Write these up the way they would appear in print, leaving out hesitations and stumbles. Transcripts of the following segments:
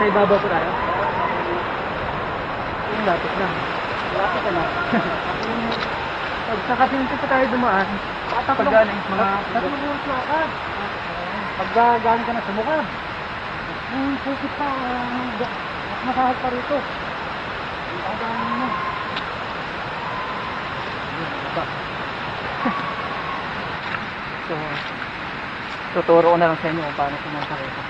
Nasa ibabaw po tayo. Yung lapit lang. Lapit ka lang. Pag sa Kapinto pa tayo dumaan, pag galing, mga... Tatlong oras na agad. Pag galing ka na sa mukha. Pukit pa, mas masahal pa rito. Ang galing mo. So, tuturo ko na lang sa inyo kung paano pumunta rito.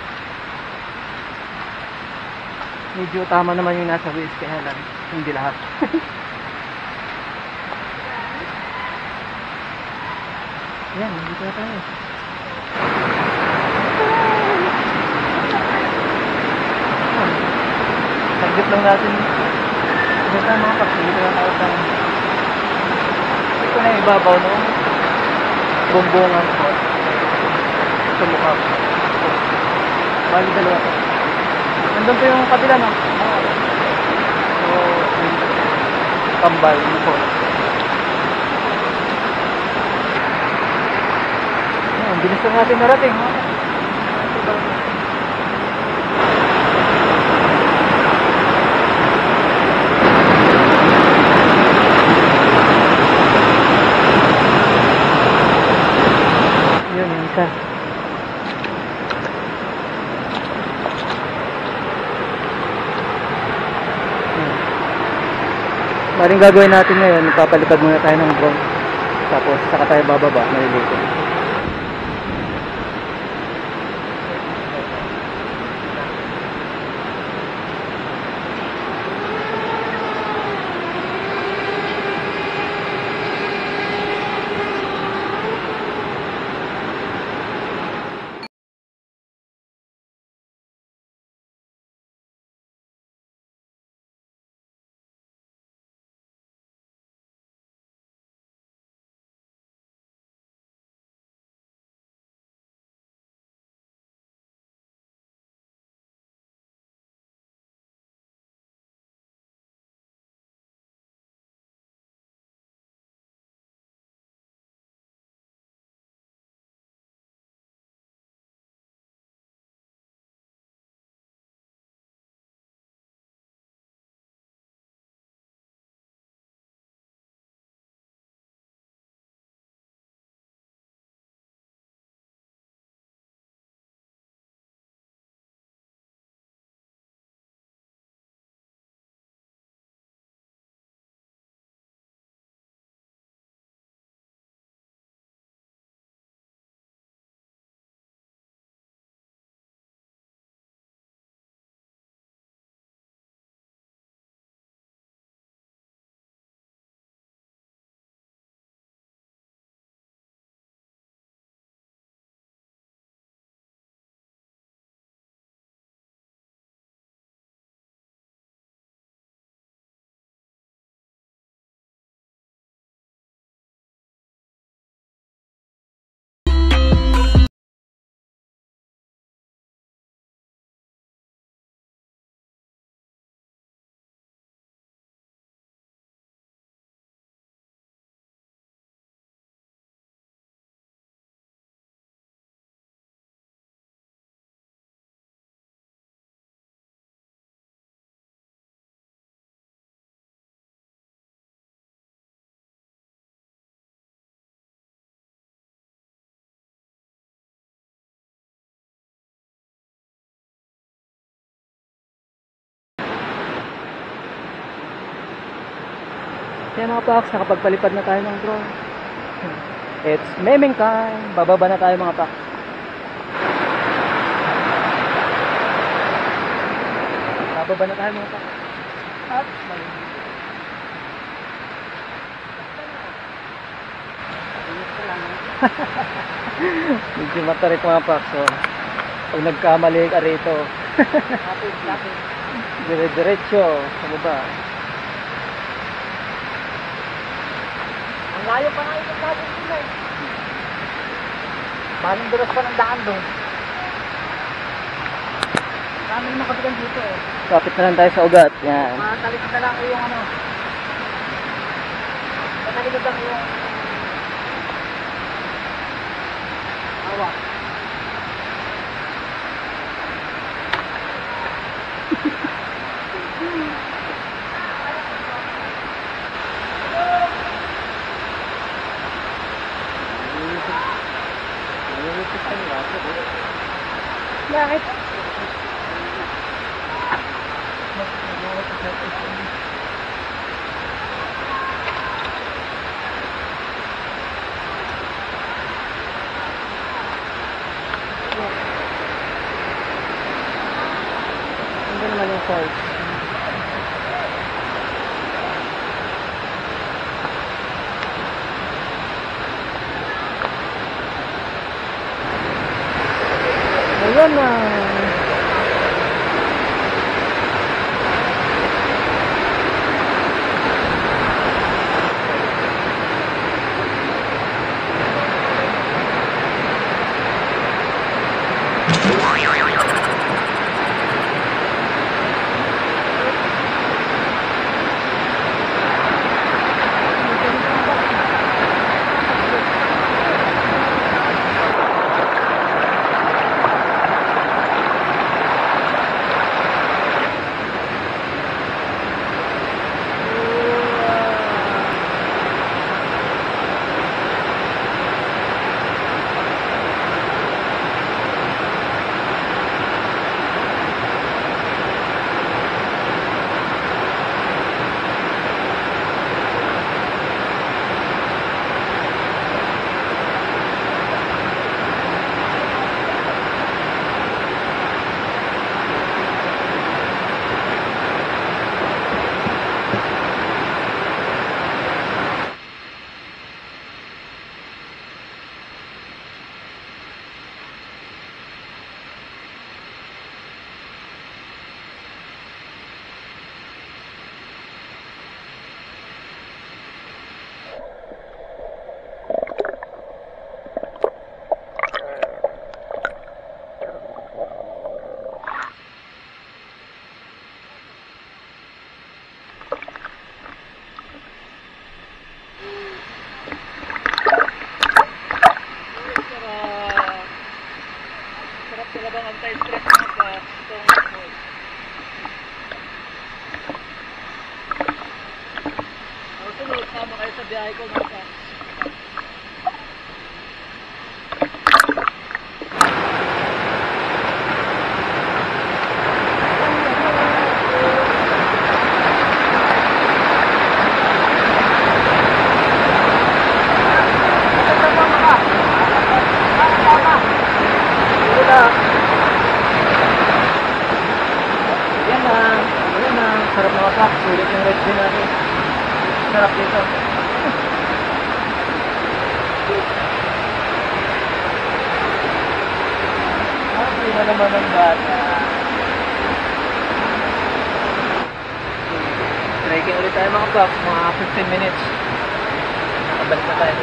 Medyo tama naman yung nasa ways, kaya lang hindi lahat. Yan, dito na tayo. Saglit lang natin. Dito na mga kapsi, dito na tayo tayo. Ito na yung ibabaw no? Bumbungan ko. Sa mukha ko. Bali dalawa ko. Nandun po yung kabila no? So, kambal mo po. Ayan, bilis lang natin narating. Yun, yung isa. Maring gagawin natin ngayon, ipapalipad muna tayo ng drone. Tapos saka tayo bababa, maliligo. Kaya mga paks, nakapagpalipad na tayo ng drone. It's meming time. Bababa na tayo mga paks. Bababa na tayo mga paks. At maliligo. Medyo matarik mga paks. So, pag nagkamali ka rito, dire-diretso sa baba. Layo pa nga yung natin sila eh. Maling dulas pa ng daan doon. Daming makabigan dito eh. Kapit na lang tayo sa ugat. Yan. Matalikod na lang yung ano. Matalikod lang yung awa. Bakit? Hindi naman yung size. Ayan na. Sarap talagang anti-stress mga box. Itong food. Sunod, sama kayo sa biyahe ko mga box. Sarap mga box. Sulit yung red din natin. Sarap dito. Happy na naman ang bata. Trekking ulit tayo mga box. Mga 15 minutes. Nakabalik na tayo.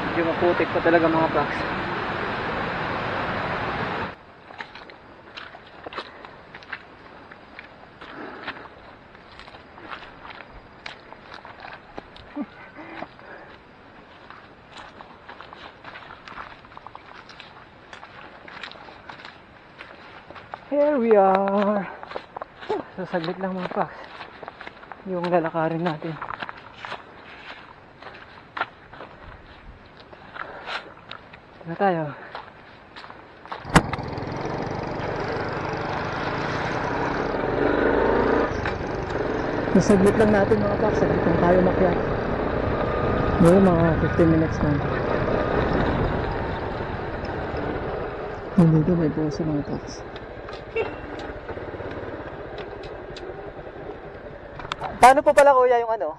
Medyo maputik pa talaga mga box. Here we are. Sasaglit lang mga box. Yung lalakarin natin. Na tayo. Nasaglit lang natin mga box. Saglit lang tayo makyat. Ngayon mga 15 minutes na. Dito may puso mga box. Paano po pala kuya yung ano?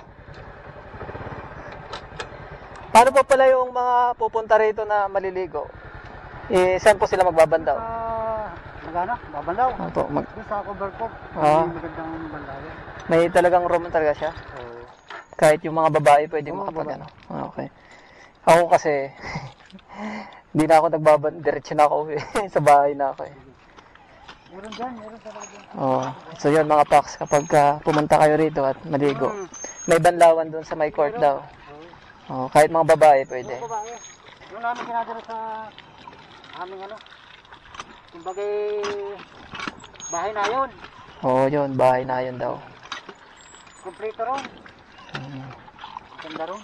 Paano po pala yung mga pupunta rito na maliligo? Saan po sila magbabandaw? Magana? Babandaw? Opo, Doon sa cover ko. Ah. May magandang bandayan. may talagang room talaga siya? Oo. Kahit yung mga babae pwede Oo, makapag babae. ano? Okay. Ako kasi, hindi na ako diretso na ako uwi. Sa bahay na ako eh. Meron dyan, meron talaga dyan. Oh, so yun mga Pax, kapag pumunta kayo rito at maligo, may banlawan doon sa may court daw. Oh, kahit mga babae pwede. Yung babae. Yung namin sinadala sa aming ano. Kumbagay bahay na yun. Oo, yun, bahay na yun daw. Kompleto ron. Ganda ron.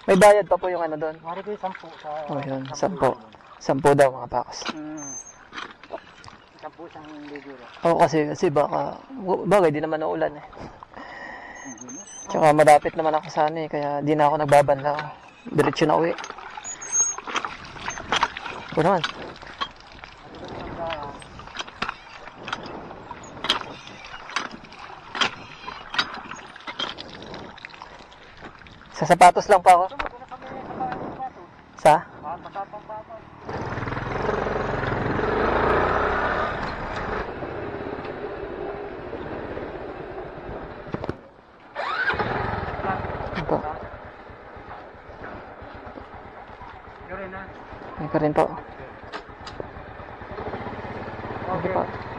May bayad pa po yung ano doon. Mari ko yung 10 sa... Oh, yun. 10. 10. 10 daw mga pakas. 10 isang ligo ron. Oo, kasi baka, bagay, di naman naulan eh. Tsaka madapit naman ako sa ano eh, kaya di na ako nagbabanlaw. Diretso na uwi. Ito naman. Sa sapatos lang pa ako. Sa? Ito. May ka rin po. Okay. Ito po.